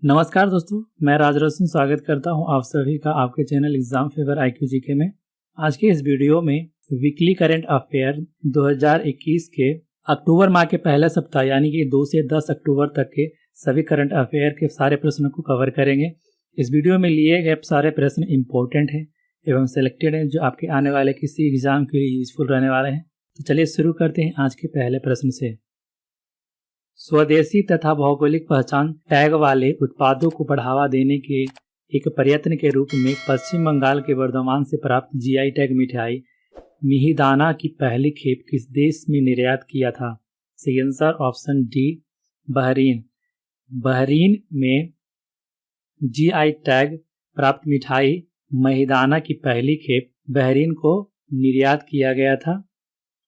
नमस्कार दोस्तों, मैं राजरोशन स्वागत करता हूं आप सभी का आपके channel exam favour IQ GK में। आज के इस वीडियो में वीकली करंट अफेयर 2021 के अक्टूबर माह के पहले सप्ताह यानी कि 2 से 10 अक्टूबर तक के सभी करंट अफेयर के सारे प्रश्नों को कवर करेंगे। इस वीडियो में लिए गए सारे प्रश्न इम्पोर्टेंट हैं एवं सिलेक्टेड हैं जो आपके आने वाले किसी एग्जाम के लिए यूजफुल रहने वाले हैं। तो चलिए शुरू करते हैं आज के पहले प्रश्न से। स्वदेशी तथा भौगोलिक पहचान टैग वाले उत्पादों को बढ़ावा देने के एक प्रयत्न के रूप में पश्चिम बंगाल के वर्धमान से प्राप्त GI टैग मिठाई मिहिदाना की पहली खेप किस देश में निर्यात किया था? सही answer option D Bahrain. Bahrain में GI टैग प्राप्त मिठाई मिहिदाना की पहली खेप बहरीन को निर्यात किया गया था।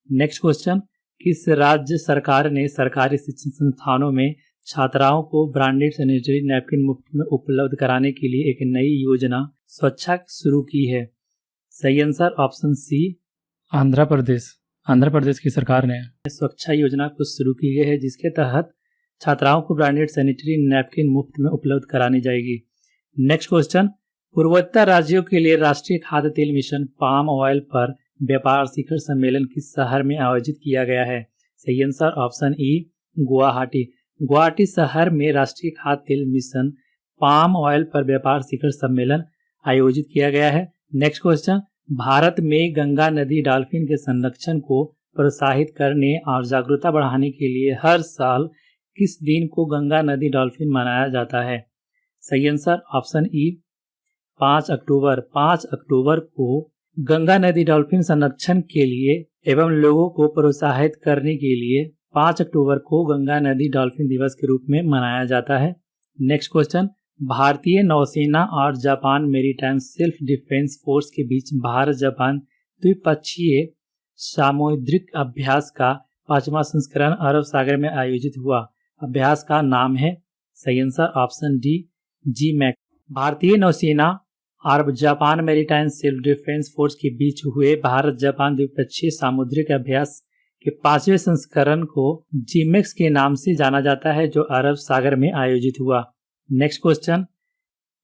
नेक्स्ट क्वेश्चन, किस राज्य सरकार ने सरकारी शिक्षण संस्थानों में छात्राओं को ब्रांडेड सैनिटरी नैपकिन मुफ्त में उपलब्ध कराने के लिए एक नई योजना स्वच्छा शुरू की है? सही आंसर ऑप्शन सी आंध्र प्रदेश की सरकार ने स्वच्छा योजना को शुरू की गई है जिसके तहत छात्राओं को ब्रांडेड सैनिटरी नैपकिन मुफ्त में उपलब्ध करानी जाएगी। नेक्स्ट क्वेश्चन, पूर्वोत्तर राज्यों के लिए राष्ट्रीय खाद्य तेल मिशन पाम ऑयल पर व्यापार शिखर सम्मेलन किस शहर में आयोजित किया गया है? सही आंसर ऑप्शन ई गुवाहाटी शहर में राष्ट्रीय खाद्य तेल मिशन पाम ऑयल पर व्यापार शिखर सम्मेलन आयोजित किया गया है। नेक्स्ट क्वेश्चन, भारत में गंगा नदी डॉल्फिन के संरक्षण को प्रोत्साहित करने और जागरूकता बढ़ाने के लिए हर साल किस दिन को गंगा नदी डॉल्फिन मनाया जाता है? सही आंसर ऑप्शन ई 5 अक्टूबर। 5 अक्टूबर को गंगा नदी डॉल्फिन संरक्षण के लिए एवं लोगों को प्रोत्साहित करने के लिए 5 अक्टूबर को गंगा नदी डॉल्फिन दिवस के रूप में मनाया जाता है। नेक्स्ट क्वेश्चन, भारतीय नौसेना और Japan maritime self defence force के बीच भारत जापान द्विपक्षीय सामुद्रिक अभ्यास का 5वां संस्करण अरब सागर में आयोजित हुआ। अभ्यास का नाम है? सही आंसर ऑप्शन डी GMAC। भारतीय नौसेना और Japan maritime self defence force के बीच हुए भारत जापान द्विपक्षीय सामुद्रिक अभ्यास के 5वें संस्करण को GMAC के नाम से जाना जाता है जो अरब सागर में आयोजित हुआ। नेक्स्ट क्वेश्चन,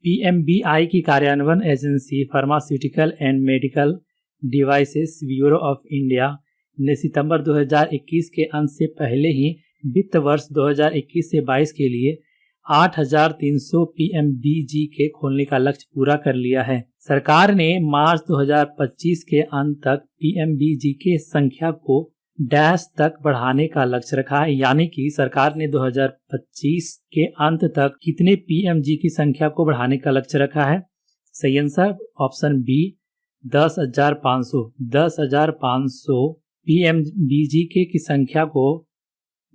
PMBI की कार्यान्वयन agency pharmaceutical and medical devices bureau of India ने सितंबर 2021 के अंत से पहले ही वित्त वर्ष 2021 से 22 के लिए 8,300 PMBG के खोलने का लक्ष्य पूरा कर लिया है। सरकार ने मार्च 2025 के अंत तक PMBG के संख्या को डैश तक बढ़ाने का लक्ष्य रखा है, यानी कि सरकार ने 2025 के अंत तक कितने PMG की संख्या को बढ़ाने का लक्ष्य रखा है? सही आंसर ऑप्शन बी 10,500। 10,500 PMBG की संख्या को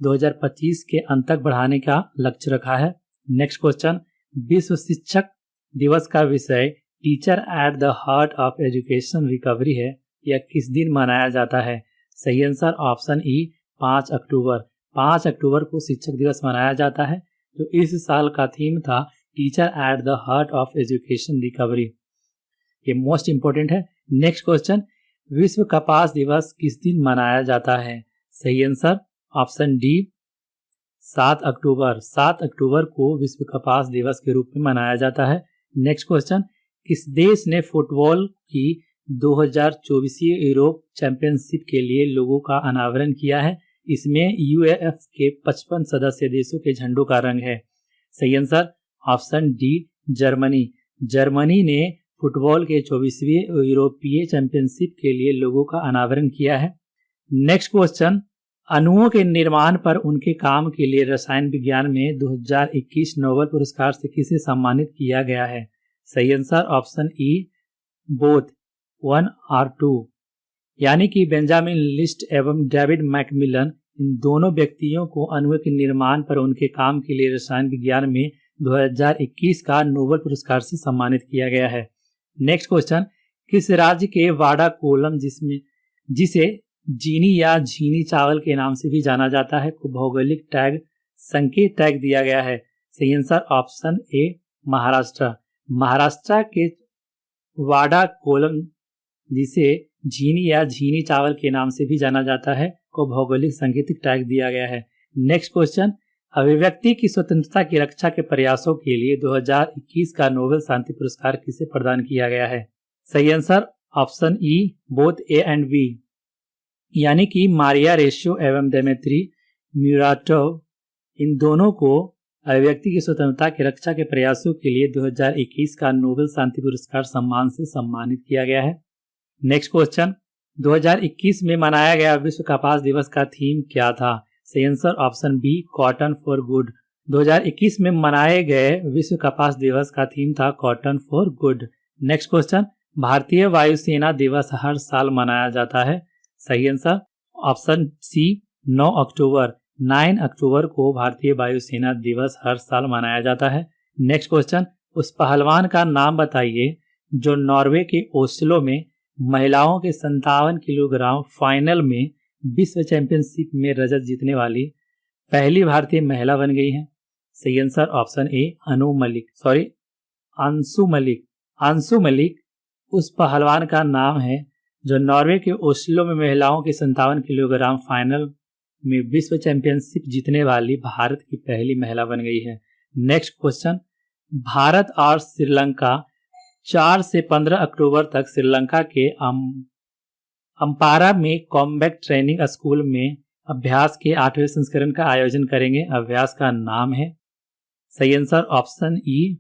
2025 के अंत तक बढ़ाने का लक्ष्य रखा है। नेक्स्ट क्वेश्चन, विश्व शिक्षक दिवस का विषय teacher at the heart of education recovery है। यह किस दिन मनाया जाता है? सही आंसर ऑप्शन ई 5 अक्टूबर। 5 अक्टूबर को शिक्षक दिवस मनाया जाता है जो इस साल का थीम था teacher at the heart of education recovery. ये मोस्ट इंपोर्टेंट है। नेक्स्ट क्वेश्चन, विश्व कपास दिवस किस दिन मनाया जाता है? सही आंसर ऑप्शन डी 7 अक्टूबर। 7 अक्टूबर को विश्व कपास दिवस के रूप में मनाया जाता है। नेक्स्ट क्वेश्चन, किस देश ने फुटबॉल की 2024 यूरोप चैंपियनशिप के लिए लोगो का अनावरण किया है? इसमें UAF के 55 सदस्य देशों के झंडों का रंग है। सही answer option D Germany. Germany ने फुटबॉल के 24वें यूरोपीय चैंपियनशिप के लिए लोगो का अनावरण किया है। नेक्स्ट क्वेश्चन, अणुओं के निर्माण पर उनके काम के लिए रसायन विज्ञान में 2021 नोबेल पुरस्कार से किसे सम्मानित किया गया है? सही आंसर ऑप्शन ई बोथ 1 और 2, यानी कि बेंजामिन लिस्ट एवं डेविड मैकमिलन, इन दोनों व्यक्तियों को अणुओं के निर्माण पर उनके काम के लिए रसायन विज्ञान में 2021 का नोबेल पुरस्कार से सम्मानित किया गया है। नेक्स्ट क्वेश्चन, किस राज्य के वाडा कोलम जिसे जीनी या झीनी चावल के नाम से भी जाना जाता है को भौगोलिक टैग संकेत टैग दिया गया है? सही आंसर ऑप्शन ए महाराष्ट्र। महाराष्ट्र के वाडा कोलम जिसे झीनी या झीनी चावल के नाम से भी जाना जाता है को भौगोलिक सांकेतिक टैग दिया गया है। नेक्स्ट क्वेश्चन, अभिव्यक्ति की स्वतंत्रता की रक्षा के प्रयासों के लिए 2021 का नोबेल शांति पुरस्कार किसे प्रदान किया गया है? सही answer option E both A and B, यानी कि मारिया रेशियो एवं देमेत्री म्यूराटोव, इन दोनों को अभिव्यक्ति की स्वतंत्रता की रक्षा के प्रयासों के लिए 2021 का नोबेल शांति पुरस्कार सम्मान से सम्मानित किया गया है। नेक्स्ट क्वेश्चन, 2021 में मनाया गया विश्व कपास दिवस का थीम क्या था? सही answer option B cotton for good. 2021 में मनाए गए विश्व कपास दिवस का थीम था cotton for good. Next question, भारतीय वायुसेना दिवस हर साल मनाया जाता है। सही आंसर ऑप्शन सी 9 अक्टूबर। 9 अक्टूबर को भारतीय वायुसेना दिवस हर साल मनाया जाता है। नेक्स्ट क्वेश्चन, उस पहलवान का नाम बताइए जो नॉर्वे के ओस्लो में महिलाओं के 57 किलोग्राम फाइनल में विश्व चैंपियनशिप में रजत जीतने वाली पहली भारतीय महिला बन गई है। सही आंसर ऑप्शन ए अंशु मलिक उस पहलवान का नाम है जो नॉर्वे के ओस्लो में महिलाओं के 57 किलोग्राम फाइनल में विश्व चैंपियनशिप जीतने वाली भारत की पहली महिला बन गई है। नेक्स्ट क्वेश्चन, भारत और श्रीलंका 4 से 15 अक्टूबर तक श्रीलंका के अम्पारा में कॉम्बैट ट्रेनिंग स्कूल में अभ्यास के 8वें संस्करण का आयोजन करेंगे। अभ्यास का नाम है, सही आंसर ऑप्शन ई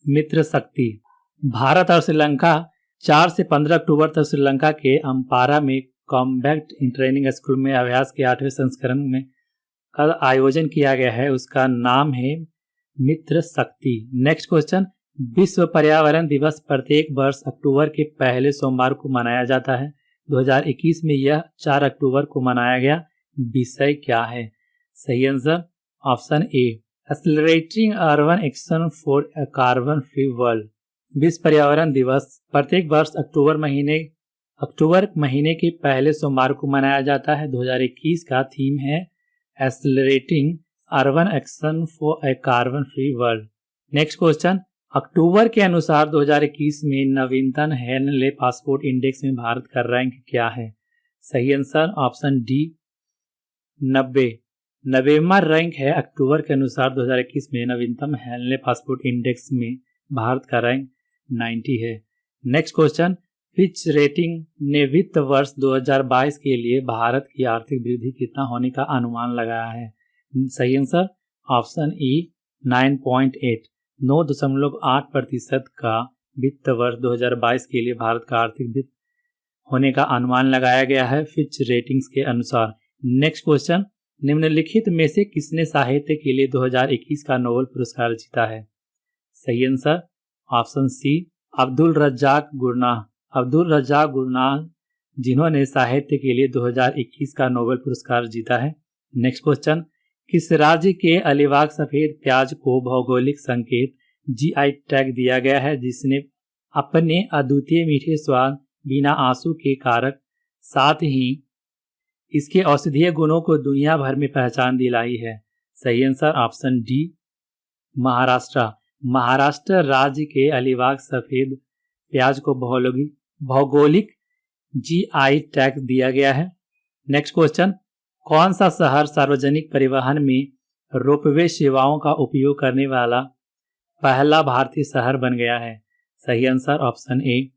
मित्र शक्ति। भारत और श्रीलंका 4 से 15 अक्टूबर तक श्रीलंका के अम्पारा में कॉम्बैट ट्रेनिंग स्कूल में अभ्यास के 8वें संस्करण में का आयोजन किया गया है। उसका नाम है मित्र शक्ति। नेक्स्ट क्वेश्चन, विश्व पर्यावरण दिवस प्रत्येक वर्ष अक्टूबर के पहले सोमवार को मनाया जाता है। 2021 में यह 4 अक्टूबर को मनाया गया। विषय क्या है? सही answer option A accelerating urban action for a carbon free world. विश्व पर्यावरण दिवस प्रत्येक वर्ष अक्टूबर महीने के पहले सोमवार को मनाया जाता है। 2021 का थीम है accelerating urban action for a carbon free world. Next question, अक्टूबर के अनुसार 2021 में नवीनतम हेनले पासपोर्ट इंडेक्स में भारत का रैंक क्या है? सही आंसर ऑप्शन डी 90। 90वां रैंक है। अक्टूबर के अनुसार 2021 में नवीनतम हेनले पासपोर्ट इंडेक्स में भारत का रैंक 90 है। नेक्स्ट क्वेश्चन, फिच रेटिंग ने वित्त वर्ष 2022 के लिए भारत की आर्थिक वृद्धि कितना होने का अनुमान लगाया है? सही आंसर ऑप्शन ई 9.8। 9.8% का वित्त वर्ष 2022 के लिए भारत का आर्थिक वृद्धि होने का अनुमान लगाया गया है फिच रेटिंग्स के अनुसार। नेक्स्ट क्वेश्चन, निम्नलिखित में से किसने साहित्य के लिए 2021 का नोबेल पुरस्कार जीता है? सही answer option C Abdulrazak Gurnah, जिन्होंने साहित्य के लिए 2021 का नोबेल पुरस्कार जीता है। नेक्स्ट क्वेश्चन, किस राज्य के अलीबाग सफेद प्याज को भौगोलिक संकेत जीआई टैग दिया गया है, जिसने अपने अद्वितीय मीठे स्वाद, बिना आंसू के कारक, साथ ही इसके औषधीय गुणों को दुनिया भर में पहचान दिलाई है? सही आंसर ऑप्शन डी महाराष्ट्र राज्य के अलीबाग सफेद प्याज को भौगोलिक जीआई टैग दिया गया है। नेक्स्ट क्वेश्चन, कौन सा शहर सार्वजनिक परिवहन में रोपवे सेवाओं का उपयोग करने वाला पहला भारतीय शहर बन गया है? सही आंसर ऑप्शन ए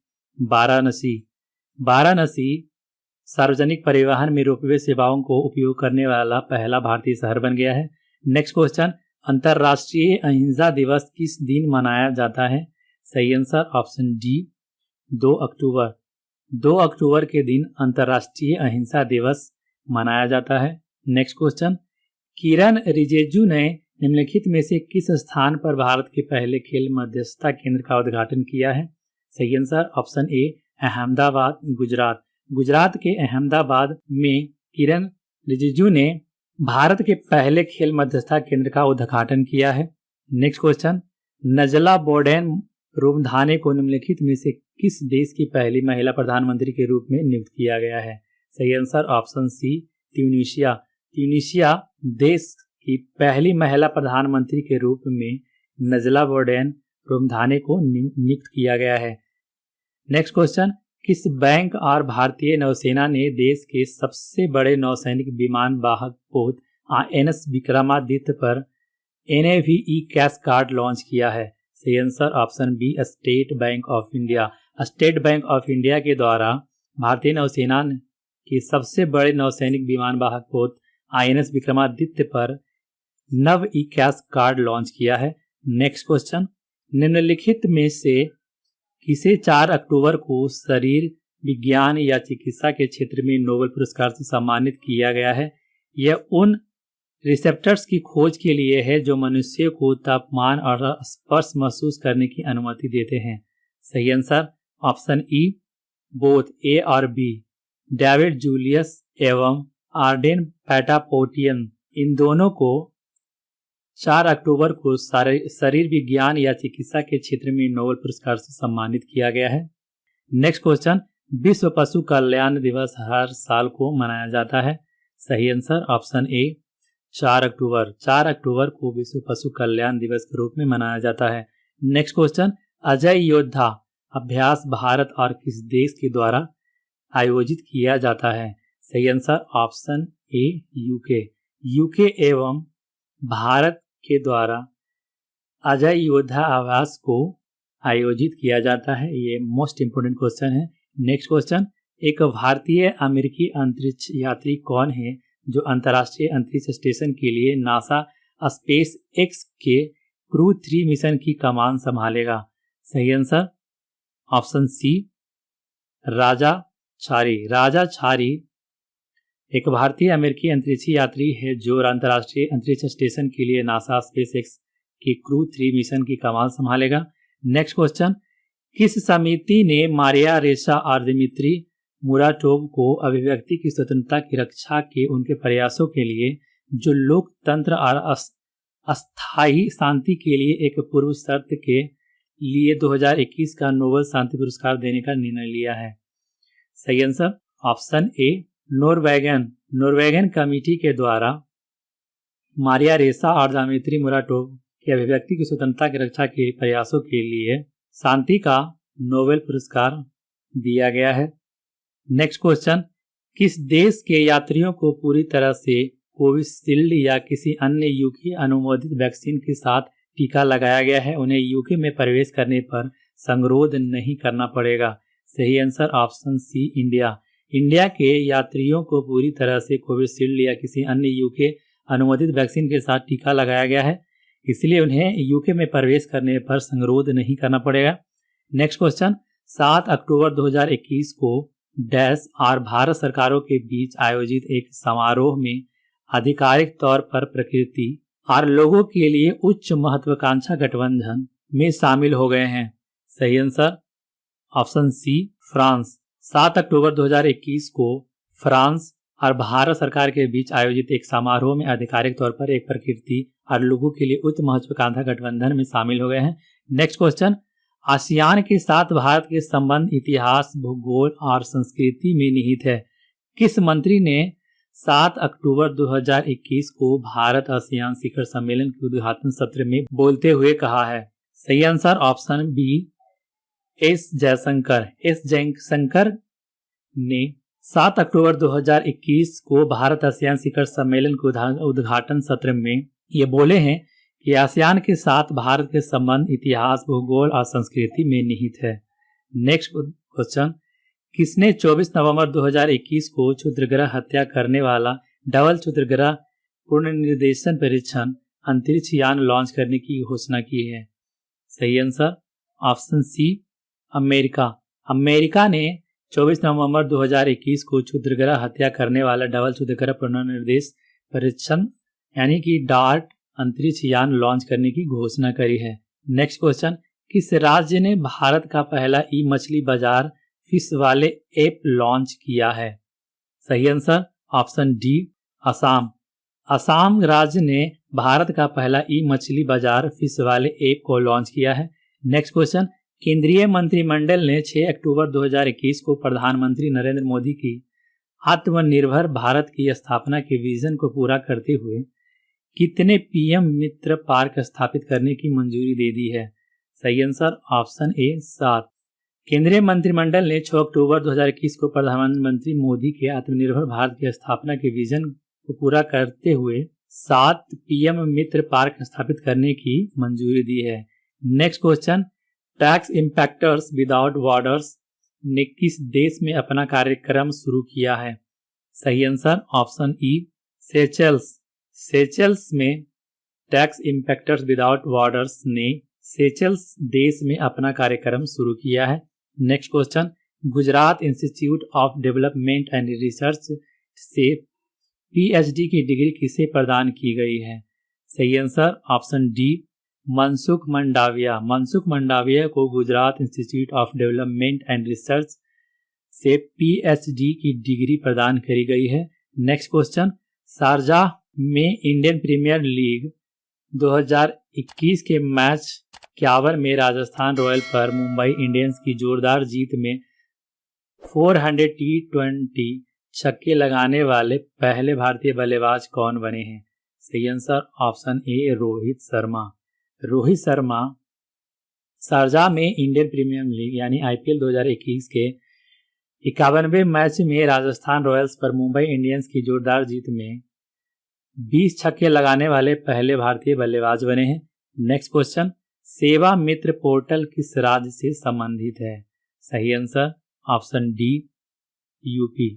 वाराणसी सार्वजनिक परिवहन में रोपवे सेवाओं को उपयोग करने वाला पहला भारतीय शहर बन गया है। नेक्स्ट क्वेश्चन, अंतर्राष्ट्रीय अहिंसा दिवस किस दिन मनाया जाता है? सही आंसर ऑप्शन डी 2 अक्टूबर। 2 अक्टूबर के दिन अंतर्राष्ट्रीय अहिंसा दिवस मनाया जाता है। नेक्स्ट क्वेश्चन, किरण रिजिजू ने निम्नलिखित में से किस स्थान पर भारत के पहले खेल मध्यस्थता केंद्र का उद्घाटन किया है? सही आंसर ऑप्शन ए अहमदाबाद गुजरात के अहमदाबाद में किरण रिजिजू ने भारत के पहले खेल मध्यस्थता केंद्र का उद्घाटन किया है। नेक्स्ट क्वेश्चन, नजला बोर्डेन रोमधाने को निम्नलिखित में से किस देश की पहली महिला प्रधानमंत्री के रूप में नियुक्त किया गया है? सही आंसर ऑप्शन सी ट्यूनीशिया देश की पहली महिला प्रधानमंत्री के रूप में नजला बोर्डेन रोमधाने को नियुक्त किया गया है। नेक्स्ट क्वेश्चन, किस बैंक और भारतीय नौसेना ने देश के सबसे बड़े नौसैनिक विमान वाहक पोत INS विक्रमादित्य पर NAV e cash card launch किया है? सही answer option B State Bank of India. State Bank of India के द्वारा भारतीय नौसेना के सबसे बड़े नौसैनिक विमान वाहक पोत INS विक्रमादित्य पर नव ई कैश कार्ड लॉन्च किया है। नेक्स्ट क्वेश्चन, निम्नलिखित में से किसे 4 अक्टूबर को शरीर विज्ञान या चिकित्सा के क्षेत्र में नोबेल पुरस्कार से सम्मानित किया गया है? यह उन रिसेप्टर्स की खोज के लिए है जो मनुष्य को तापमान और स्पर्श महसूस करने की अनुमति देते हैं। सही आंसर ऑप्शन ई बोथ ए और बी। डेविड जूलियस एवं आर्डेन पैटापोटियन, इन दोनों को 4 अक्टूबर को शरीर विज्ञान या चिकित्सा के क्षेत्र में नोबेल पुरस्कार से सम्मानित किया गया है। नेक्स्ट क्वेश्चन, विश्व पशु कल्याण दिवस हर साल को मनाया जाता है? सही आंसर ऑप्शन ए 4 अक्टूबर। 4 अक्टूबर को विश्व पशु कल्याण दिवस के रूप में मनाया जाता है। नेक्स्ट क्वेश्चन, अजय योद्धा अभ्यास भारत और किस देश के द्वारा आयोजित किया जाता है? सही आंसर ऑप्शन ए यूके। यूके एवं भारत के द्वारा अजय योद्धा अभ्यास को आयोजित किया जाता है। ये मोस्ट इंपोर्टेंट क्वेश्चन है। नेक्स्ट क्वेश्चन, एक भारतीय अमेरिकी अंतरिक्ष यात्री कौन है जो अंतर्राष्ट्रीय अंतरिक्ष स्टेशन के लिए नासा स्पेस एक्स के क्रू 3 मिशन की कमान संभालेगा? सही आंसर ऑप्शन सी राजा छारी। राजा छारी एक भारतीय अमेरिकी अंतरिक्ष यात्री है जो अंतर्राष्ट्रीय अंतरिक्ष स्टेशन के लिए नासा स्पेस एक्स के क्रू 3 मिशन की कमान संभालेगा। नेक्स्ट क्वेश्चन, किस समिति ने मारिया रेसा और दिमित्री मुराटोव को अभिव्यक्ति की स्वतंत्रता की रक्षा के उनके प्रयासों के लिए जो लोकतंत्र और अस्थायी शांति के लिए एक पूर्व शर्त के लिए 2021 का नोबेल शांति पुरस्कार देने का निर्णय लिया है? सही आंसर ऑप्शन ए नॉर्वेगियन कमेटी के द्वारा मारिया रेसा और दिमित्री मुराटोव की अभिव्यक्ति की स्वतंत्रता की रक्षा के प्रयासों के लिए शांति का नोबेल पुरस्कार दिया गया है। नेक्स्ट क्वेश्चन, किस देश के यात्रियों को पूरी तरह से कोविशील्ड या किसी अन्य यूके अनुमोदित वैक्सीन के साथ टीका लगाया गया है उन्हें यूके में प्रवेश करने पर संगरोध नहीं करना पड़ेगा? सही answer option C India. India के यात्रियों को पूरी तरह से कोविशील्ड या किसी अन्य यूके अनुमोदित वैक्सीन के साथ टीका लगाया गया है, इसलिए उन्हें यूके में प्रवेश करने पर संगरोध नहीं करना पड़ेगा। नेक्स्ट क्वेश्चन, 7 अक्टूबर 2021 को डैश और भारत सरकारों के बीच आयोजित एक समारोह में आधिकारिक तौर पर प्रकृति और लोगों के लिए उच्च महत्वाकांक्षा गठबंधन में शामिल हो गए हैं? सही आंसर ऑप्शन सी फ्रांस। 7 अक्टूबर 2021 को फ्रांस और भारत सरकार के बीच आयोजित एक समारोह में आधिकारिक तौर पर एक प्रकृति और लोगों के लिए उच्च महत्वाकांक्षा गठबंधन में शामिल हो गए हैं। नेक्स्ट क्वेश्चन, आसियान के साथ भारत के संबंध इतिहास, भूगोल और संस्कृति में निहित है? किस मंत्री ने 7 अक्टूबर 2021 को भारत आसियान शिखर सम्मेलन के उद्घाटन सत्र में बोलते हुए कहा है? सही answer option B S Jaishankar ने 7 अक्टूबर 2021 को भारत आसियान शिखर सम्मेलन के उद्घाटन सत्र में ये बोले हैं कि आसियान के साथ भारत के संबंध इतिहास, भूगोल और संस्कृति में निहित है। नेक्स्ट क्वेश्चन, किसने 24 नवंबर 2021 को क्षुद्रग्रह हत्या करने वाला डबल क्षुद्रग्रह पुनर्निर्देशन परीक्षण अंतरिक्ष यान लॉन्च करने की घोषणा की है? सही आंसर ऑप्शन सी अमेरिका ने 24 नवंबर 2021 को क्षुद्रग्रह हत्या करने वाला डबल क्षुद्रग्रह पुनर्निर्देश परीक्षण यानी कि डार्ट अंतरिक्ष यान लॉन्च करने की घोषणा करी है। नेक्स्ट क्वेश्चन, किस राज्य ने भारत का पहला ई मछली बाजार फिश वाले ऐप लॉन्च किया है? सही आंसर ऑप्शन डी असम राज्य ने भारत का पहला ई मछली बाजार फिश वाले ऐप को लॉन्च किया है। नेक्स्ट क्वेश्चन, केंद्रीय मंत्रिमंडल ने 6 अक्टूबर 2021 को प्रधानमंत्री नरेंद्र मोदी की आत्मनिर्भर भारत की स्थापना के विजन को पूरा करते हुए कितने पीएम मित्र पार्क स्थापित करने की मंजूरी दे दी है? सही आंसर ऑप्शन ए 7। केंद्रीय मंत्रिमंडल ने 6 अक्टूबर 2021 को प्रधानमंत्री मोदी के आत्मनिर्भर भारत की स्थापना के विजन को पूरा करते हुए 7 पीएम मित्र पार्क स्थापित करने की मंजूरी दी है। Next question, tax inspectors without borders ने किस देश में अपना कार्यक्रम शुरू किया है? सही आंसर ऑप्शन ई सेचेल्स। सेचेल्स में टैक्स इंस्पेक्टर्स विदाउट बॉर्डर्स ने सेचेल्स देश में अपना कार्यक्रम शुरू किया है। Next question, Gujarat institute of development and research से पीएचडी की डिग्री किसे प्रदान की गई है? सही answer option D Mansukh Mandaviya. Mansukh Mandaviya को Gujarat institute of development and research से पीएचडी की डिग्री प्रदान करी गई है। नेक्स्ट क्वेश्चन, शारजाह में इंडियन प्रीमियर लीग 2021 के मैच 51 में राजस्थान रॉयल पर मुंबई इंडियंस की जोरदार जीत में 400 T20 छक्के लगाने वाले पहले भारतीय बल्लेबाज कौन बने हैं? सही आंसर ऑप्शन ए रोहित शर्मा। रोहित शर्मा शारजाह में इंडियन प्रीमियर लीग यानी आईपीएल 2021 के 51वें मैच में राजस्थान रॉयल्स पर मुंबई इंडियंस की जोरदार जीत में 20 छक्के लगाने वाले पहले भारतीय बल्लेबाज बने हैं। नेक्स्ट क्वेश्चन, सेवा मित्र पोर्टल किस राज्य से संबंधित है? सही answer option D UP.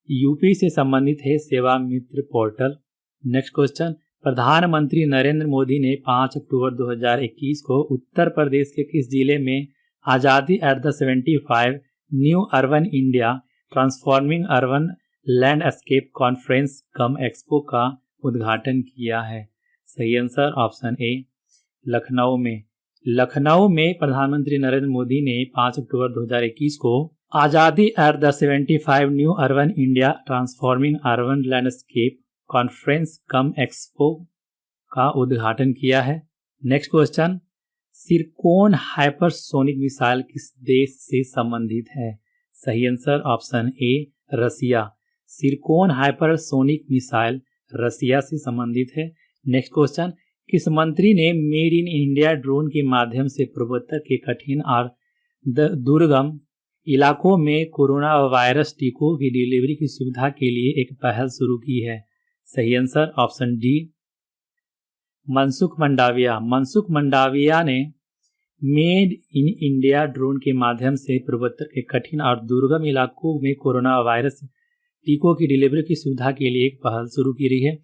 UP से संबंधित है सेवा मित्र पोर्टल। नेक्स्ट क्वेश्चन, प्रधानमंत्री नरेंद्र मोदी ने 5 अक्टूबर 2021 को उत्तर प्रदेश के किस जिले में आज़ादी at the 75 new urban India transforming urban landscape conference cum expo का उद्घाटन किया है? सही आंसर ऑप्शन ए लखनऊ में। लखनऊ में प्रधानमंत्री नरेंद्र मोदी ने 5 अक्टूबर 2021 को Azadi at the 75 new urban India transforming urban landscape conference cum expo का उद्घाटन किया है। Next question, Zircon hypersonic missile किस देश से संबंधित है? सही answer option A Russia. Zircon hypersonic missile Russia से संबंधित है। नेक्स्ट क्वेश्चन, किस मंत्री ने मेड इन इंडिया ड्रोन के माध्यम से पूर्वोत्तर के कठिन और दुर्गम इलाकों में कोरोना वायरस टीकों की डिलीवरी की सुविधा के लिए एक पहल शुरू की है? सही answer option D Mansukh Mandaviya. Mansukh Mandaviya ने मेड इन इंडिया ड्रोन के माध्यम से पूर्वोत्तर के कठिन और दुर्गम इलाकों में कोरोना वायरस टीकों की डिलीवरी की सुविधा के लिए एक पहल शुरू की रही है।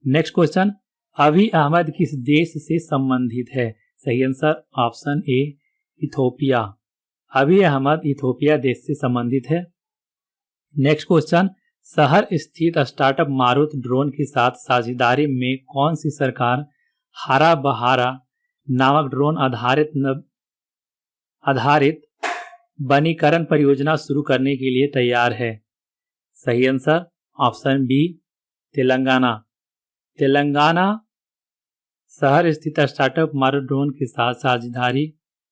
नेक्स्ट क्वेश्चन, अभी अहमद किस देश से संबंधित है? सही आंसर ऑप्शन ए इथोपिया। अभी अहमद इथोपिया देश से संबंधित है। नेक्स्ट क्वेश्चन, शहर स्थित स्टार्टअप मारुत ड्रोन के साथ साझेदारी में कौन सी सरकार हरा बहारा नामक ड्रोन आधारित वनीकरण परियोजना शुरू करने के लिए तैयार है? सही answer option B Telangana. Telangana शहर स्थित स्टार्टअप मारुत ड्रोन के साथ साझेदारी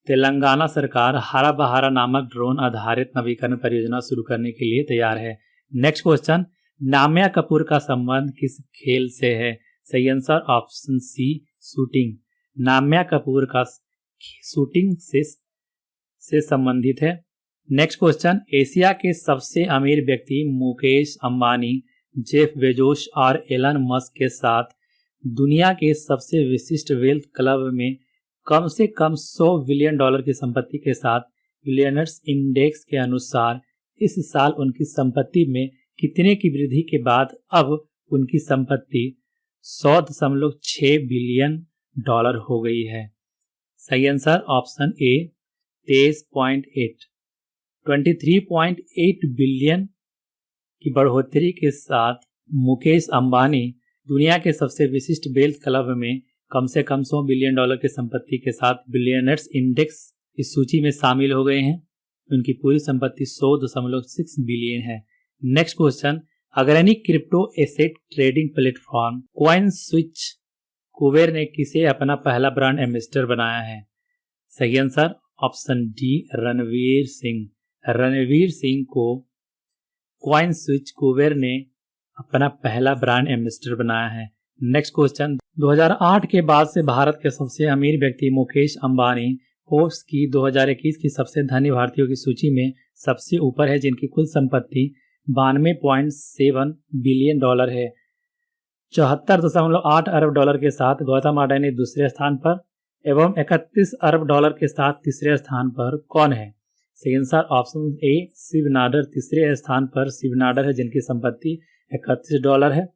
तेलंगाना सरकार हरा बहारा नामक ड्रोन आधारित नवीकरण परियोजना शुरू करने के लिए तैयार है। नेक्स्ट क्वेश्चन, नाम्या कपूर का संबंध किस खेल से है? सही आंसर ऑप्शन सी शूटिंग। नाम्या कपूर का शूटिंग से संबंधित है। नेक्स्ट क्वेश्चन, एशिया के सबसे अमीर व्यक्ति मुकेश अंबानी, जेफ बेजोस और एलन मस्क के साथ दुनिया के सबसे विशिष्ट वेल्थ क्लब में कम से कम $100 बिलियन की संपत्ति के साथ बिलियनर्स इंडेक्स के अनुसार इस साल उनकी संपत्ति में कितने की वृद्धि के बाद अब उनकी संपत्ति $100.6 बिलियन हो गई है? सही आंसर ऑप्शन ए 23.8 बिलियन की बढ़ोतरी के साथ मुकेश अंबानी दुनिया के सबसे विशिष्ट वेल्थ क्लब में कम से कम $100 बिलियन की संपत्ति के साथ बिलियनर्स इंडेक्स इस सूची में शामिल हो गए हैं। उनकी पूरी संपत्ति 100.6 बिलियन है। नेक्स्ट क्वेश्चन, अग्रणी crypto asset trading platform CoinSwitch Kuber ने किसे अपना पहला ब्रांड एम्बेसडर बनाया है? सही answer option D Ranveer Singh. Ranveer Singh को कॉइनस्विच कुबेर ने अपना पहला ब्रांड एम्बेसडर बनाया है। नेक्स्ट क्वेश्चन, 2008 के बाद से भारत के सबसे अमीर व्यक्ति मुकेश अंबानी फोर्ब्स की 2021 की सबसे धनी भारतीयों की सूची में सबसे ऊपर है, जिनकी कुल संपत्ति $92.7 बिलियन है। $74.8 अरब के साथ गौतम अडानी दूसरे स्थान पर एवं $31 अरब के साथ तीसरे स्थान पर कौन है? सही answer option A Shiv Nadar तीसरे स्थान पर शिव नाडर है, जिनकी संपत्ति $31 है।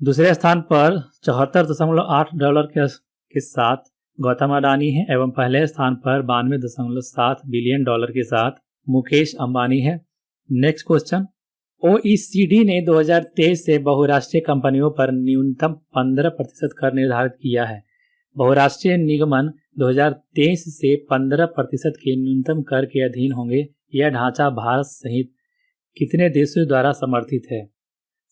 दूसरे स्थान पर $74.8 के साथ गौतम अडानी है एवं पहले स्थान पर $92.7 बिलियन के साथ मुकेश अंबानी है। नेक्स्ट क्वेश्चन, OECD ने 2023 से बहुराष्ट्रीय कंपनियों पर न्यूनतम 15% कर निर्धारित किया है। बहुराष्ट्रीय निगमन 2023 से 15% के न्यूनतम कर के अधीन होंगे। यह ढांचा भारत सहित कितने देशों द्वारा समर्थित है?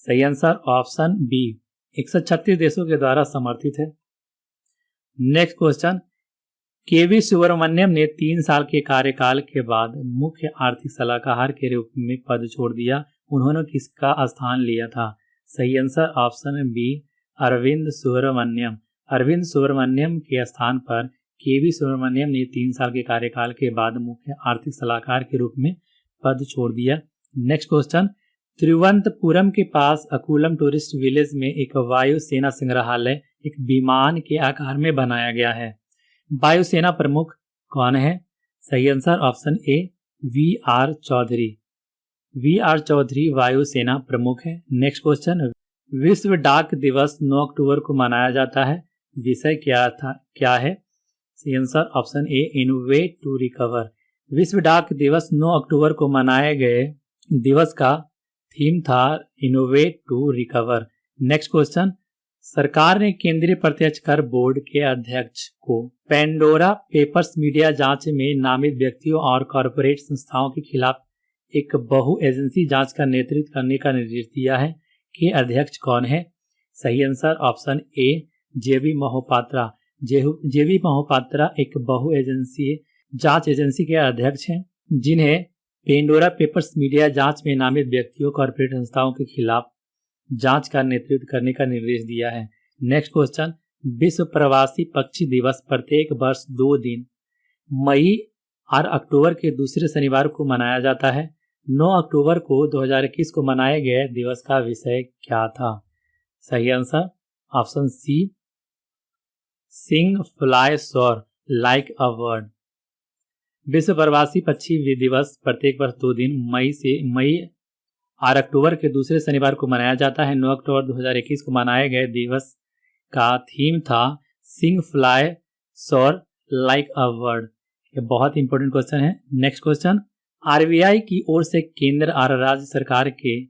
सही आंसर ऑप्शन बी 136 देशों के द्वारा समर्थित है। नेक्स्ट क्वेश्चन, केवी सुब्रमण्यम ने 3 साल के कार्यकाल के बाद मुख्य आर्थिक सलाहकार के रूप में पद छोड़ दिया। उन्होंने किसका स्थान लिया था? सही answer option B Arvind Subramanian. Arvind Subramanian के स्थान पर केवी सुब्रमण्यम ने 3 साल के कार्यकाल के बाद मुख्य आर्थिक सलाहकार के रूप में पद छोड़ दिया। नेक्स्ट क्वेश्चन, तिरुवनंतपुरम के पास अकुलम टूरिस्ट विलेज में एक वायुसेना संग्रहालय एक विमान के आकार में बनाया गया है। वायुसेना प्रमुख कौन है? सही answer option A VR Chaudhari. VR Chaudhari वायुसेना प्रमुख है। नेक्स्ट क्वेश्चन, विश्व डाक दिवस 9 अक्टूबर को मनाया जाता है। विषय क्या है? सही answer option A innovate to recover. विश्व डाक दिवस 9 अक्टूबर को मनाए गए दिवस का थीम था innovate to recover. Next question, सरकार ने केंद्रीय प्रत्यक्ष कर बोर्ड के अध्यक्ष को पेंडोरा पेपर्स मीडिया जांच में नामित व्यक्तियों और कॉरपोरेट संस्थाओं के खिलाफ एक बहु एजेंसी जांच का नेतृत्व करने का निर्देश दिया है। कि अध्यक्ष कौन है? सही आंसर ऑप्शन ए जेबी मोहपात्रा। जेबी मोहपात्रा एक बहु एजेंसी जांच एजेंसी के अध्यक्ष हैं, जिन्हें पेंडोरा पेपर्स मीडिया जांच में नामित व्यक्तियों कॉरपोरेट संस्थाओं के खिलाफ जांच का नेतृत्व करने का निर्देश दिया है। नेक्स्ट क्वेश्चन, विश्व प्रवासी पक्षी दिवस प्रत्येक वर्ष 2 दिन मई और अक्टूबर के दूसरे शनिवार को मनाया जाता है। 9 अक्टूबर को 2021 को मनाए गए दिवस का विषय क्या था? सही आंसर ऑप्शन सी सिंग फ्लाई सोर लाइक अ बर्ड। विश्व प्रवासी पक्षी दिवस प्रत्येक वर्ष 2 दिन मई और अक्टूबर के दूसरे शनिवार को मनाया जाता है। 9 अक्टूबर 2021 को मनाए गए दिवस का थीम था सिंग फ्लाई सोर लाइक अ बर्ड। ये बहुत इंपॉर्टेंट क्वेश्चन है। नेक्स्ट क्वेश्चन, RBI की ओर से केंद्र और राज्य सरकार के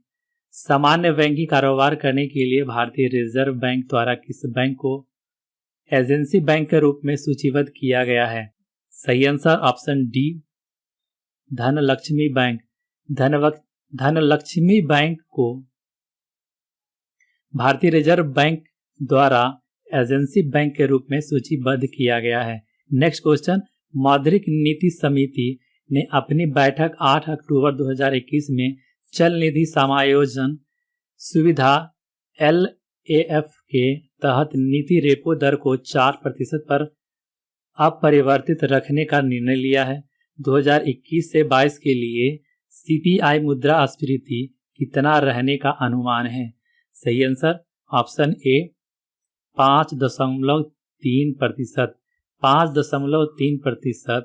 सामान्य बैंकिंग कारोबार करने के लिए भारतीय रिजर्व बैंक द्वारा किस बैंक को एजेंसी बैंक के रूप में सूचीबद्ध किया गया है? सही answer option D Dhanlaxmi bank. Dhanlaxmi bank को भारतीय रिजर्व बैंक द्वारा एजेंसी बैंक के रूप में सूचीबद्ध किया गया है। नेक्स्ट क्वेश्चन, मौद्रिक नीति समिति ने अपनी बैठक 8 अक्टूबर 2021 में चल निधि समायोजन सुविधा LAF के तहत नीति रेपो दर को 4% पर अपरिवर्तित रखने का निर्णय लिया है। 2021 से 22 के लिए CPI मुद्रास्फीति कितना रहने का अनुमान है? सही आंसर ऑप्शन ए 5.3%। 5.3%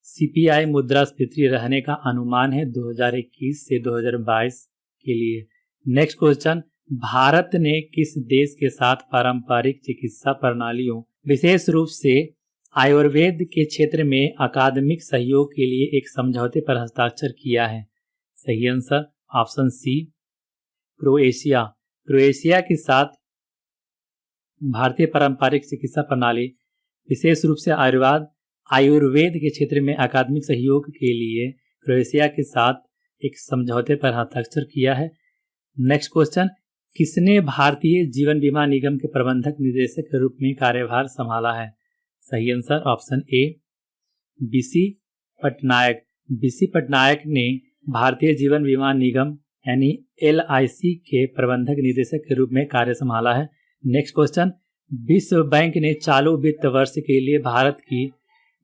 CPI मुद्रास्फीति रहने का अनुमान है 2021 से 2022 के लिए। नेक्स्ट क्वेश्चन, भारत ने किस देश के साथ पारंपरिक चिकित्सा प्रणालियों विशेष रूप से आयुर्वेद के क्षेत्र में अकादमिक सहयोग के लिए एक समझौते पर हस्ताक्षर किया है? सही answer option C Croatia. Croatia के साथ भारतीय पारंपरिक चिकित्सा प्रणाली विशेष रूप से आयुर्वेद के क्षेत्र में अकादमिक सहयोग के लिए क्रोएशिया के साथ एक समझौते पर हस्ताक्षर किया है। नेक्स्ट क्वेश्चन, किसने भारतीय जीवन बीमा निगम के प्रबंधक निदेशक के रूप में कार्यभार संभाला है? सही आंसर ऑप्शन ए BC पटनायक। BC पटनायक ने भारतीय जीवन बीमा निगम यानी LIC के प्रबंधक निदेशक के रूप में कार्य संभाला है। नेक्स्ट क्वेश्चन, विश्व बैंक ने चालू वित्त वर्ष के लिए भारत की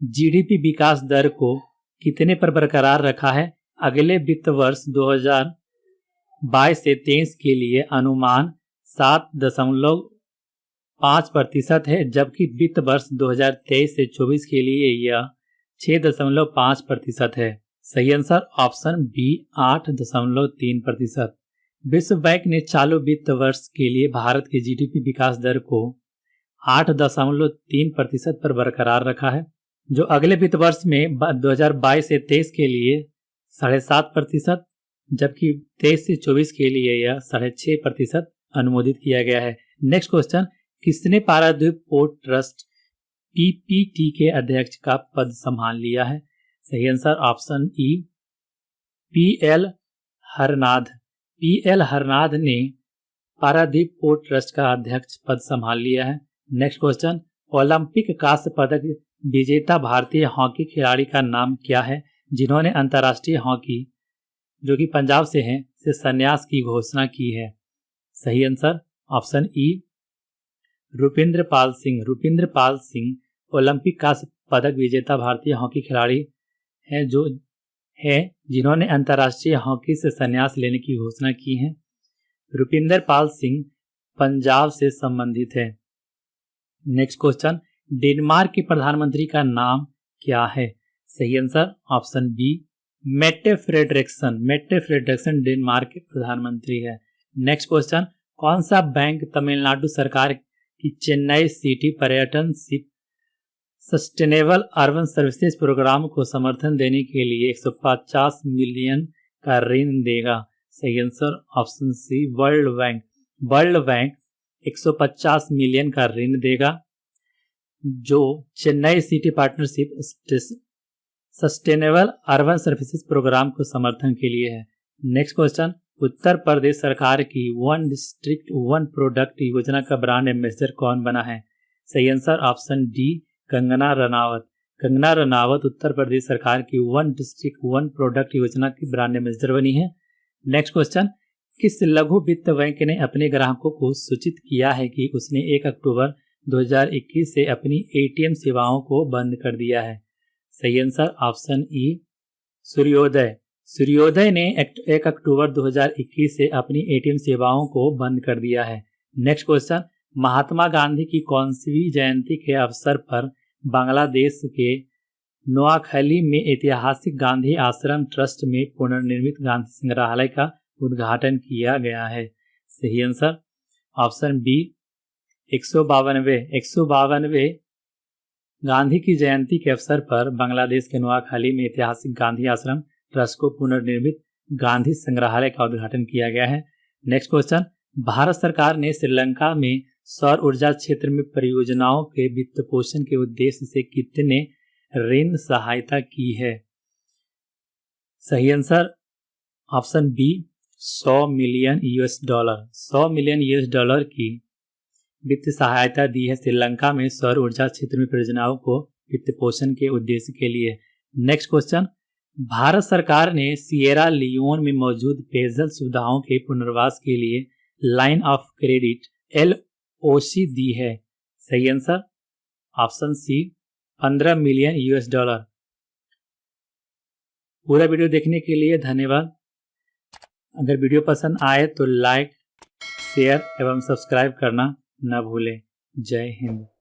GDP विकास दर को कितने पर बरकरार रखा है? अगले वित्त वर्ष 2022 से 23 के लिए अनुमान 7.5% है, जबकि वित्त वर्ष 2023 से 24 के लिए यह 6.5% है। सही आंसर ऑप्शन बी 8.3%। विश्व बैंक ने चालू वित्त वर्ष के लिए भारत के जीडीपी विकास दर को 8.3% पर बरकरार रखा है, जो अगले वित्त वर्ष में 2022 से 23 के लिए 7.5%, जबकि 23 से 24 के लिए यह 6.5% अनुमोदित किया गया है। नेक्स्ट क्वेश्चन, किसने पारादीप पोर्ट ट्रस्ट पीपीटी के अध्यक्ष का पद संभाल लिया है? सही आंसर ऑप्शन ई पीएल हरनाथ। पीएल हरनाथ ने पारादीप पोर्ट ट्रस्ट का अध्यक्ष पद संभाल लिया है। नेक्स्ट क्वेश्चन, ओलंपिक कांस्य पदक विजेता भारतीय हॉकी खिलाड़ी का नाम क्या है, जिन्होंने अंतर्राष्ट्रीय हॉकी, जो कि पंजाब से हैं, से संन्यास की घोषणा की है? सही आंसर ऑप्शन ई रुपिंदर पाल सिंह। रुपिंदर पाल सिंह ओलंपिक कांस्य पदक विजेता भारतीय हॉकी खिलाड़ी हैं, जिन्होंने अंतर्राष्ट्रीय हॉकी से संन्यास लेने की घोषणा की है। रुपिंदर पाल सिंह पंजाब से संबंधित है। नेक्स्ट क्वेश्चन, डेनमार्क के प्रधानमंत्री का नाम क्या है? सही answer option B Mette Frederiksen. Mette Frederiksen Denmark के प्रधानमंत्री है। नेक्स्ट क्वेश्चन, कौन सा बैंक तमिलनाडु सरकार की चेन्नई सिटी पर्यटन सस्टेनेबल अर्बन सर्विसेज प्रोग्राम को समर्थन देने के लिए 150 मिलियन का ऋण देगा? सही answer option C world bank. World bank 150 million का ऋण देगा, जो Chennai city partnership sustainable urban services programme को समर्थन के लिए है। नेक्स्ट क्वेश्चन, उत्तर प्रदेश सरकार की वन डिस्ट्रिक्ट वन प्रोडक्ट योजना का ब्रांड एम्बेसडर कौन बना है? सही answer option D Kangana Ranaut. Kangana Ranaut Uttar Pradesh सरकार की वन डिस्ट्रिक्ट वन प्रोडक्ट योजना की ब्रांड एम्बेसडर बनी है। नेक्स्ट क्वेश्चन, किस लघु वित्त बैंक ने अपने ग्राहकों को सूचित किया है कि उसने 1 अक्टूबर 2021 से अपनी एटीएम सेवाओं को बंद कर दिया है? सही आंसर ऑप्शन ई सूर्योदय। सूर्योदय ने 1 अक्टूबर 2021 से अपनी एटीएम सेवाओं को बंद कर दिया है। नेक्स्ट क्वेश्चन, महात्मा गांधी की कौनसी जयंती के अवसर पर बांग्लादेश के नोआखली में ऐतिहासिक गांधी आश्रम ट्रस्ट में पुनर्निर्मित गांधी संग्रहालय का उद्घाटन किया गया है? सही आंसर ऑप्शन बी 152 गांधी की जयंती के अवसर पर बांग्लादेश के नोआखली में ऐतिहासिक गांधी आश्रम ट्रस्ट को पुनर्निर्मित गांधी संग्रहालय का उद्घाटन किया गया है। नेक्स्ट क्वेश्चन, भारत सरकार ने श्रीलंका में सौर ऊर्जा क्षेत्र में परियोजनाओं के वित्त पोषण के उद्देश्य से कितने ऋण सहायता की है? सही answer option B 100 million US dollar. 100 million US dollar की वित्त सहायता दी है श्रीलंका में सौर ऊर्जा क्षेत्र में परियोजनाओं को वित्त पोषण के उद्देश्य के लिए। नेक्स्ट क्वेश्चन, भारत सरकार ने सिएरा लियोन में मौजूद पेयजल सुविधाओं के पुनर्वास के लिए लाइन ऑफ क्रेडिट LOC दी है? सही answer option C 15 million US dollar. पूरा वीडियो देखने के लिए धन्यवाद। अगर वीडियो पसंद आए तो लाइक, शेयर एवं सब्सक्राइब करना न भूलें। जय हिंद।